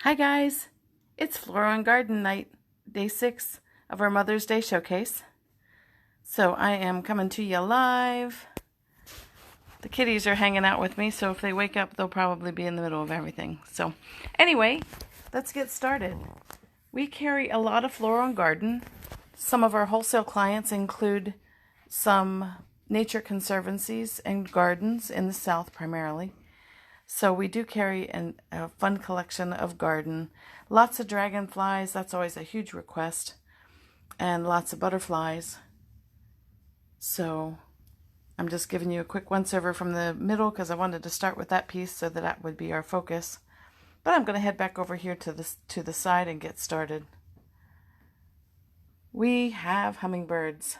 Hi guys, it's Floral and Garden Night, day 6 of our Mother's Day showcase. So I am coming to you live. The kitties are hanging out with me, so if they wake up, they'll probably be in the middle of everything. So anyway, let's get started. We carry a lot of Floral and Garden. Some of our wholesale clients include some nature conservancies and gardens in the South primarily. So we do carry a fun collection of garden. Lots of dragonflies, that's always a huge request. And lots of butterflies. So I'm just giving you a quick once over from the middle because I wanted to start with that piece so that would be our focus. But I'm going to head back over here to the side and get started. We have hummingbirds.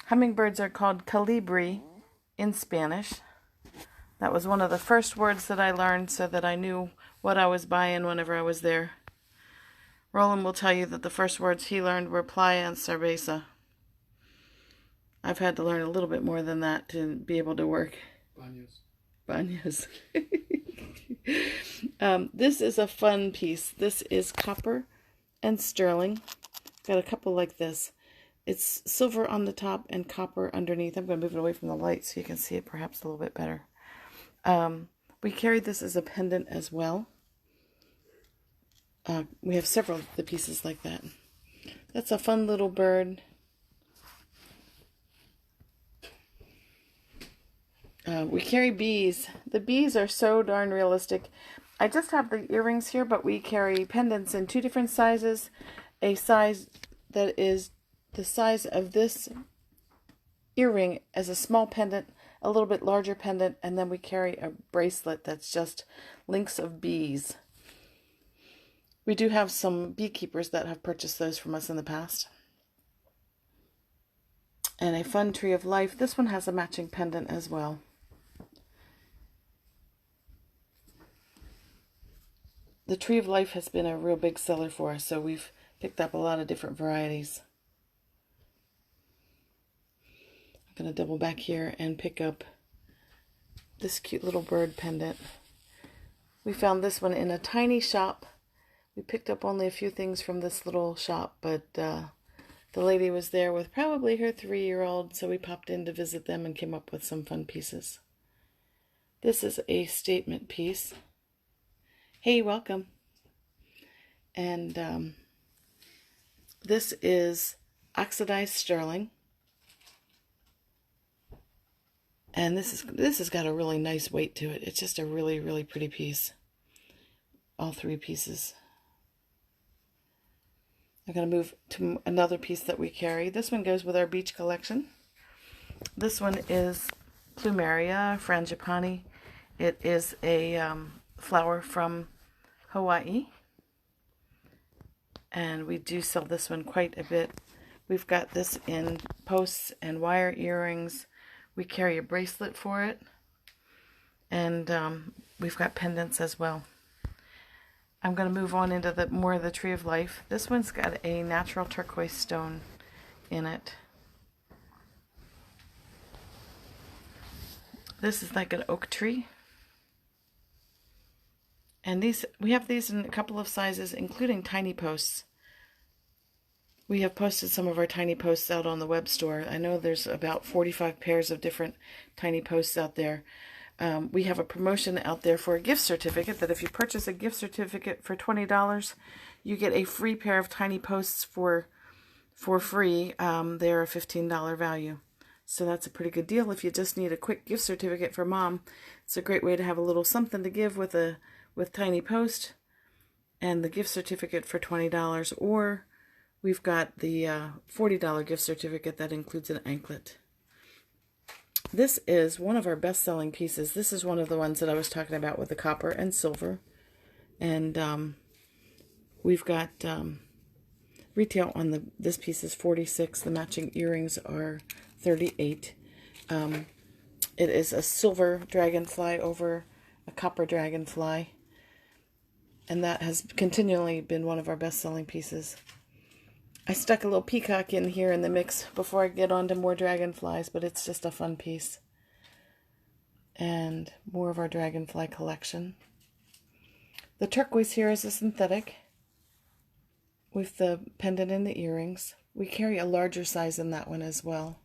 Hummingbirds are called colibri in Spanish. That was one of the first words that I learned so that I knew what I was buying whenever I was there. Roland will tell you that the first words he learned were playa and cerveza. I've had to learn a little bit more than that to be able to work. Baños. This is a fun piece. This is copper and sterling. Got a couple like this. It's silver on the top and copper underneath. I'm going to move it away from the light so you can see it perhaps a little bit better. We carry this as a pendant as well. We have several of the pieces like that. That's a fun little bird. We carry bees. The bees are so darn realistic. I just have the earrings here, but we carry pendants in 2 different sizes. A size that is the size of this earring as a small pendant, a little bit larger pendant, and then we carry a bracelet that's just links of bees. We do have some beekeepers that have purchased those from us in the past. And a fun tree of life. This one has a matching pendant as well. The tree of life has been a real big seller for us, so we've picked up a lot of different varieties. I'm going to double back here and pick up this cute little bird pendant. We found this one in a tiny shop. We picked up only a few things from this little shop, but the lady was there with probably her 3-year-old, so we popped in to visit them and came up with some fun pieces. This is a statement piece. Hey, welcome. And this is oxidized sterling. And this has got a really nice weight to it. It's just a really, really pretty piece. All 3 pieces. I'm going to move to another piece that we carry. This one goes with our beach collection. This one is Plumeria frangipani. It is a flower from Hawaii. And we do sell this one quite a bit. We've got this in posts and wire earrings. We carry a bracelet for it. And we've got pendants as well. I'm going to move on into more of the tree of life. This one's got a natural turquoise stone in it. This is like an oak tree. And we have these in a couple of sizes, including tiny posts. We have posted some of our tiny posts out on the web store. I know there's about 45 pairs of different tiny posts out there. We have a promotion out there for a gift certificate that if you purchase a gift certificate for $20, you get a free pair of tiny posts for free. They're a $15 value. So that's a pretty good deal if you just need a quick gift certificate for mom. It's a great way to have a little something to give with tiny post and the gift certificate for $20, or we've got the $40 gift certificate that includes an anklet. This is one of our best-selling pieces. This is one of the ones that I was talking about with the copper and silver. And we've got retail on this piece is $46. The matching earrings are $38. It is a silver dragonfly over a copper dragonfly. And that has continually been one of our best-selling pieces. I stuck a little peacock in here in the mix before I get on to more dragonflies, but it's just a fun piece. And more of our dragonfly collection. The turquoise here is a synthetic with the pendant and the earrings. We carry a larger size in that one as well.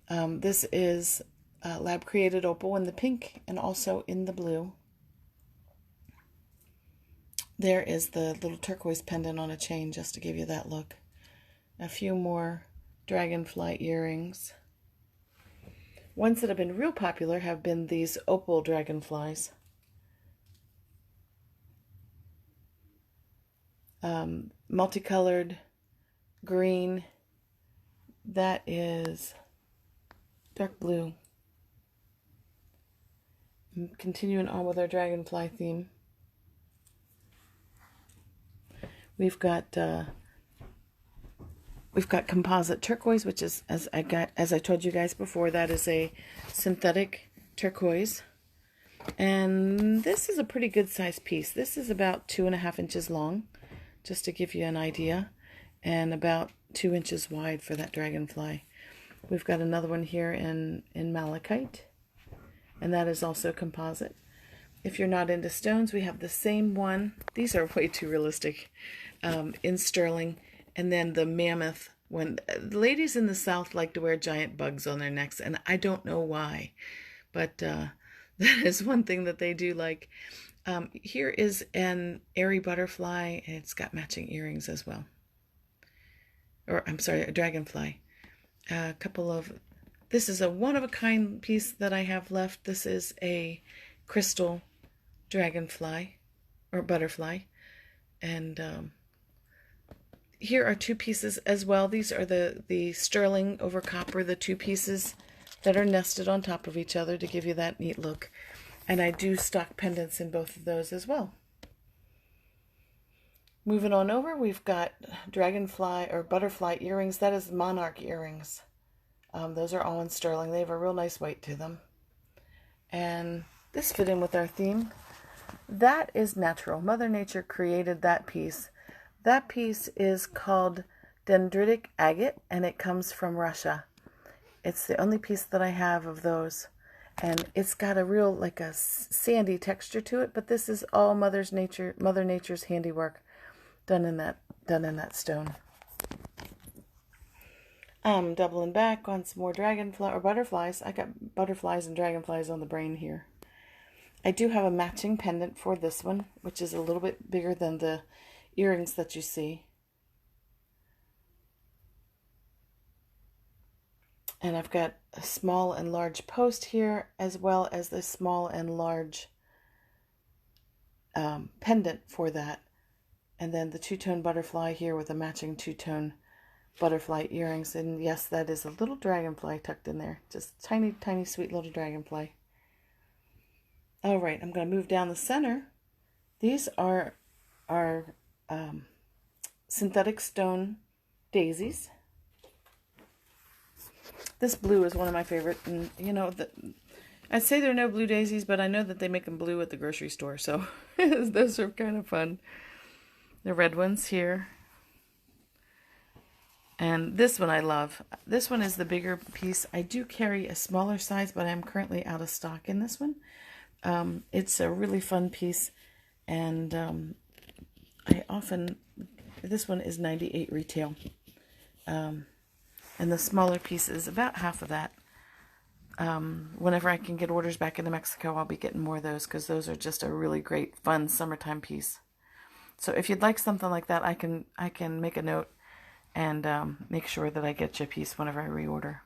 This is lab created opal in the pink and also in the blue. There is the little turquoise pendant on a chain, just to give you that look. A few more dragonfly earrings. Ones that have been real popular have been these opal dragonflies. Multicolored green. That is dark blue. Continuing on with our dragonfly theme. We've got composite turquoise, which is, as I told you guys before, that is a synthetic turquoise. And this is a pretty good sized piece. This is about 2.5 inches long, just to give you an idea, and about 2 inches wide for that dragonfly. We've got another one here in malachite, and that is also composite. If you're not into stones, we have the same one. These are way too realistic, in sterling. And then the mammoth one. The ladies in the South like to wear giant bugs on their necks, and I don't know why, but that is one thing that they do like. Here is an airy butterfly, and it's got matching earrings as well. Or, I'm sorry, a dragonfly. A couple of... This is a one-of-a-kind piece that I have left. This is a crystal dragonfly, or butterfly. And here are two pieces as well. These are the sterling over copper, the two pieces that are nested on top of each other to give you that neat look. And I do stock pendants in both of those as well. Moving on over, we've got dragonfly or butterfly earrings. That is monarch earrings. Those are all in sterling. They have a real nice weight to them. And this fit in with our theme. That is natural. Mother Nature created that piece. That piece is called dendritic agate, and it comes from Russia. It's the only piece that I have of those. And it's got a real, like a sandy texture to it, but this is all Mother Nature's handiwork done in that stone. Doubling back on some more dragonfly or butterflies. I got butterflies and dragonflies on the brain here. I do have a matching pendant for this one, which is a little bit bigger than the earrings that you see. And I've got a small and large post here, as well as the small and large pendant for that. And then the two-tone butterfly here with a matching two-tone butterfly earrings. And yes, that is a little dragonfly tucked in there. Just tiny, tiny, sweet little dragonfly. All right, I'm going to move down the center. These are synthetic stone daisies. This blue is one of my favorite, and you know, I'd say there are no blue daisies, but I know that they make them blue at the grocery store, so those are kind of fun. The red ones here. And this one I love. This one is the bigger piece. I do carry a smaller size, but I'm currently out of stock in this one. It's a really fun piece, and this one is $98 retail. And the smaller piece is about half of that. Whenever I can get orders back into Mexico, I'll be getting more of those, because those are just a really great, fun summertime piece. So if you'd like something like that, I can make a note and make sure that I get you a piece whenever I reorder.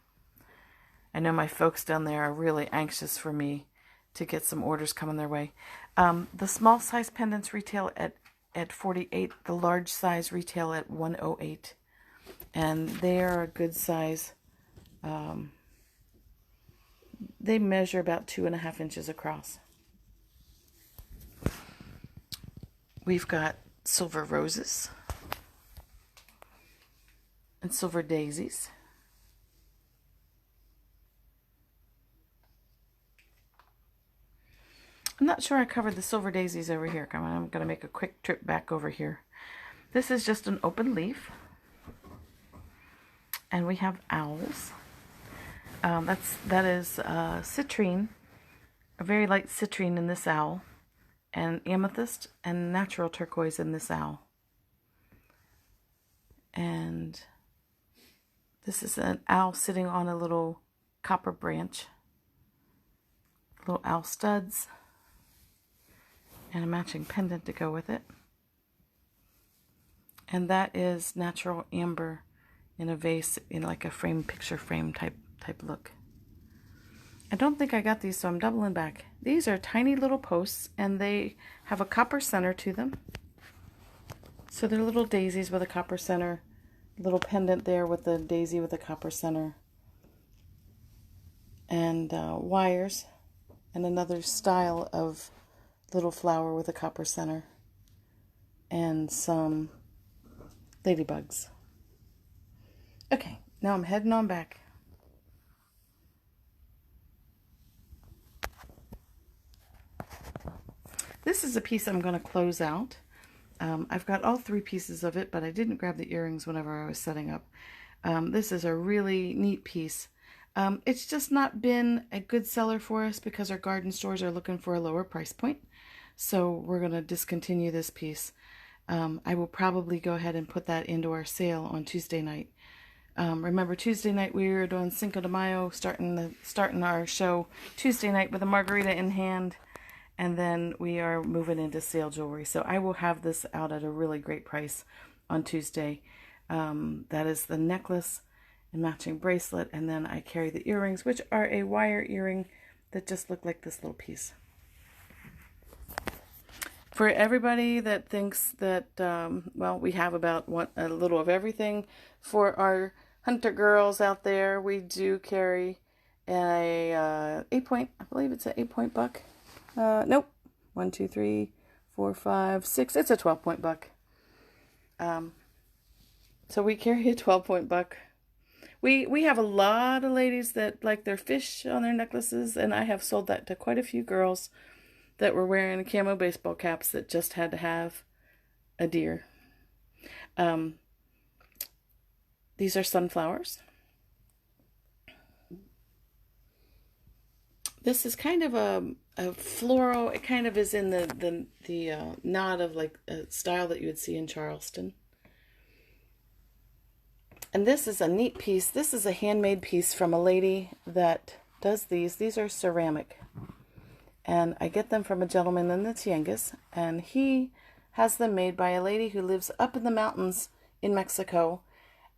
I know my folks down there are really anxious for me to get some orders coming their way. The small size pendants retail at $48. The large size retail at $108. And they are a good size. They measure about 2.5 inches across. We've got silver roses and silver daisies. I'm not sure I covered the silver daisies over here. Come on, I'm going to make a quick trip back over here. This is just an open leaf. And we have owls. That is citrine, a very light citrine in this owl. and amethyst and natural turquoise in this owl. And this is an owl sitting on a little copper branch. Little owl studs. And a matching pendant to go with it. And that is natural amber in a vase, in like a frame, picture frame type look. I don't think I got these, so I'm doubling back. These are tiny little posts, and they have a copper center to them. So they're little daisies with a copper center. Little pendant there with the daisy with a copper center. And wires. And another style of little flower with a copper center. And some ladybugs. Okay, now I'm heading on back. This is a piece I'm going to close out. I've got all 3 pieces of it, but I didn't grab the earrings whenever I was setting up. This is a really neat piece. It's just not been a good seller for us because our garden stores are looking for a lower price point. So we're going to discontinue this piece. I will probably go ahead and put that into our sale on Tuesday night. Remember, Tuesday night we were doing Cinco de Mayo, starting our show Tuesday night with a margarita in hand, and then we are moving into sale jewelry. So I will have this out at a really great price on Tuesday. That is the necklace and matching bracelet, and then I carry the earrings, which are a wire earring that just look like this little piece. For everybody that thinks that, well, we have about a little of everything, for our hunter girls out there, we do carry a 8-point, I believe it's an 8-point buck. Nope. 1, 2, 3, 4, 5, 6. It's a 12-point buck. So we carry a 12-point buck. We have a lot of ladies that like their fish on their necklaces, and I have sold that to quite a few girls that were wearing camo baseball caps that just had to have a deer. These are sunflowers. This is kind of a floral. It kind of is in the nod of like a style that you would see in Charleston. And this is a neat piece. This is a handmade piece from a lady that does these. These are ceramic. And I get them from a gentleman in the Tianguis, and he has them made by a lady who lives up in the mountains in Mexico,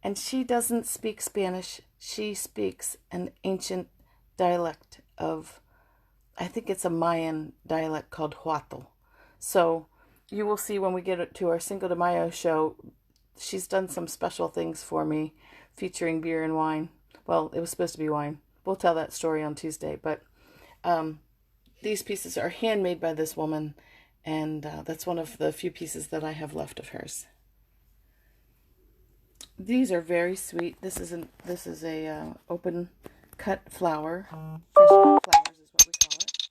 and she doesn't speak Spanish. She speaks an ancient dialect of, I think it's a Mayan dialect called Huatl. So you will see when we get to our Cinco de Mayo show, she's done some special things for me featuring beer and wine. Well, it was supposed to be wine. We'll tell that story on Tuesday, but these pieces are handmade by this woman, and that's one of the few pieces that I have left of hers. These are very sweet. This is a open cut flower. Fresh cut flowers is what we call it.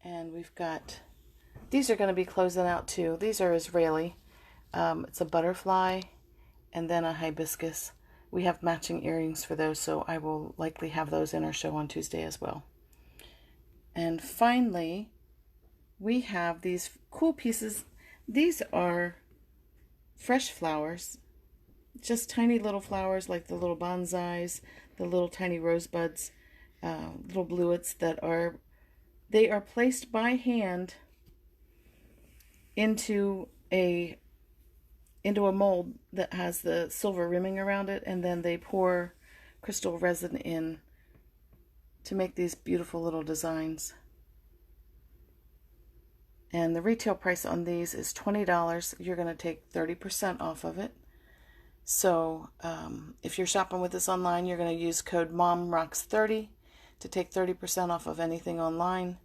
And we've got, these are going to be closing out too. These are Israeli. It's a butterfly and then a hibiscus. We have matching earrings for those, so I will likely have those in our show on Tuesday as well. And finally, we have these cool pieces. These are fresh flowers, just tiny little flowers like the little bonsais, the little tiny rosebuds, little bluets that are, they are placed by hand into a mold that has the silver rimming around it, and then they pour crystal resin in to make these beautiful little designs. And the retail price on these is $20. You're going to take 30% off of it. So if you're shopping with us online, you're going to use code MOMROCKS30 to take 30% off of anything online.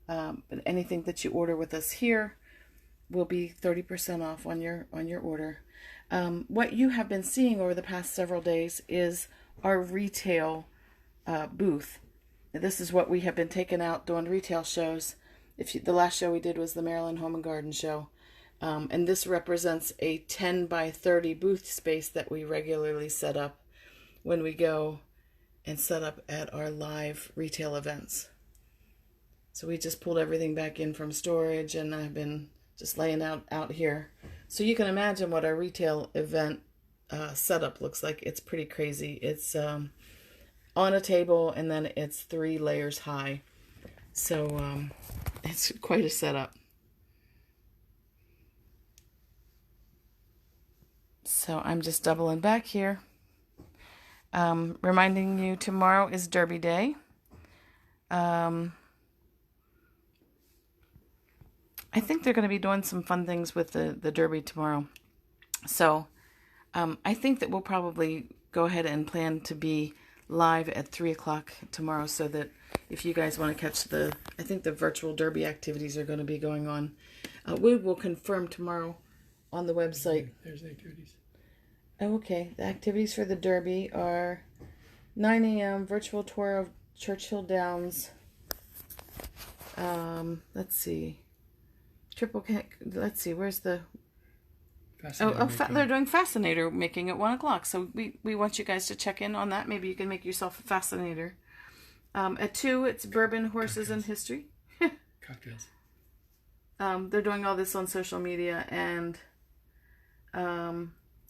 But anything that you order with us here will be 30% off on your order. What you have been seeing over the past several days is our retail booth. This is what we have been taking out doing retail shows. The last show we did was the Maryland Home and Garden Show. And this represents a 10 by 30 booth space that we regularly set up when we go and set up at our live retail events. So we just pulled everything back in from storage, and I've been just laying out here. So you can imagine what our retail event setup looks like. It's pretty crazy. It's on a table, and then it's 3 layers high. So it's quite a setup. So I'm just doubling back here. Reminding you, tomorrow is Derby Day. I think they're going to be doing some fun things with the Derby tomorrow. So I think that we'll probably go ahead and plan to be live at 3 o'clock tomorrow, so that if you guys want to catch I think the virtual Derby activities are going to be going on. We will confirm tomorrow on the website. There's the activities. Oh, okay. The activities for the Derby are 9 a.m. virtual tour of Churchill Downs. Let's see. Let's see. Where's the? They're doing Fascinator making at 1 o'clock. So we want you guys to check in on that. Maybe you can make yourself a Fascinator. At 2, it's Bourbon, Horses, and History. Cocktails. They're doing all this on social media, and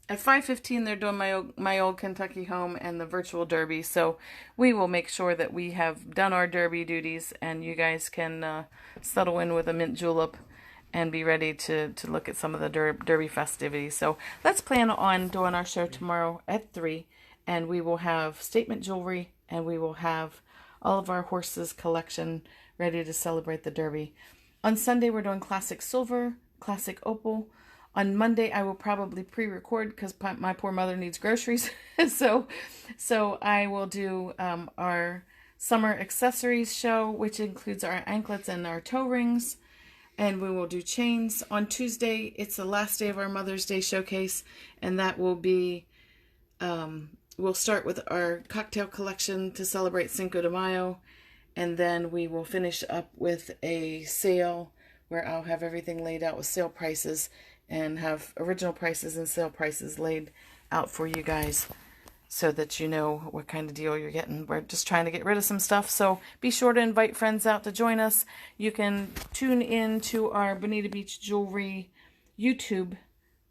at 5:15 they're doing my old Kentucky home and the virtual Derby. So we will make sure that we have done our Derby duties, and you guys can settle in with a mint julep and be ready to look at some of the Derby festivities. So let's plan on doing our show tomorrow at 3, and we will have statement jewelry, and we will have all of our horses collection ready to celebrate the Derby. On Sunday, we're doing classic silver, classic opal. On Monday, I will probably pre-record because my poor mother needs groceries. so I will do our summer accessories show, which includes our anklets and our toe rings. And we will do chains. On Tuesday, it's the last day of our Mother's Day showcase. And that will be, we'll start with our cocktail collection to celebrate Cinco de Mayo. And then we will finish up with a sale where I'll have everything laid out with sale prices, and have original prices and sale prices laid out for you guys so that you know what kind of deal you're getting. We're just trying to get rid of some stuff, so be sure to invite friends out to join us. You can tune in to our Bonita Beach Jewelry YouTube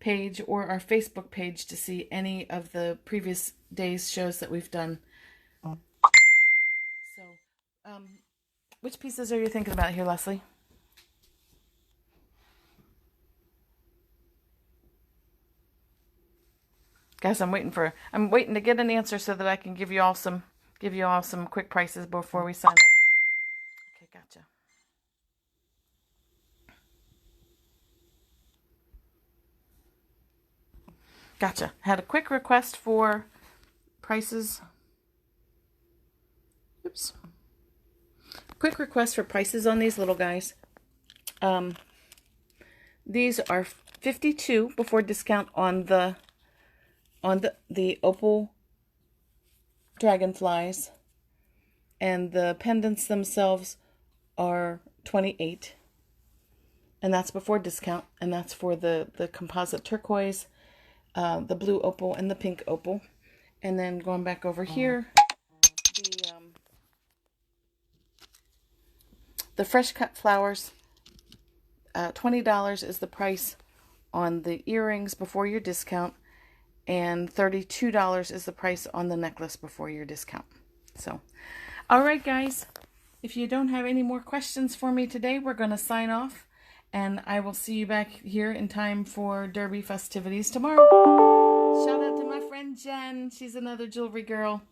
page or our Facebook page to see any of the previous days' shows that we've done. So, which pieces are you thinking about here, Leslie? Guys, I'm waiting to get an answer so that I can give you all some quick prices before we sign up. Okay, gotcha. Gotcha. Had a quick request for prices. Oops. Quick request for prices on these little guys. These are $52 before discount on the opal dragonflies, and the pendants themselves are $28, and that's before discount, and that's for the composite turquoise, the blue opal, and the pink opal. And then going back over here, the fresh cut flowers, $20 is the price on the earrings before your discount, and $32 is the price on the necklace before your discount. So, all right, guys, if you don't have any more questions for me today, we're going to sign off, and I will see you back here in time for Derby festivities tomorrow. Shout out to my friend Jen. She's another jewelry girl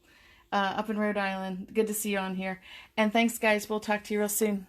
up in Rhode Island. Good to see you on here. And thanks, guys. We'll talk to you real soon.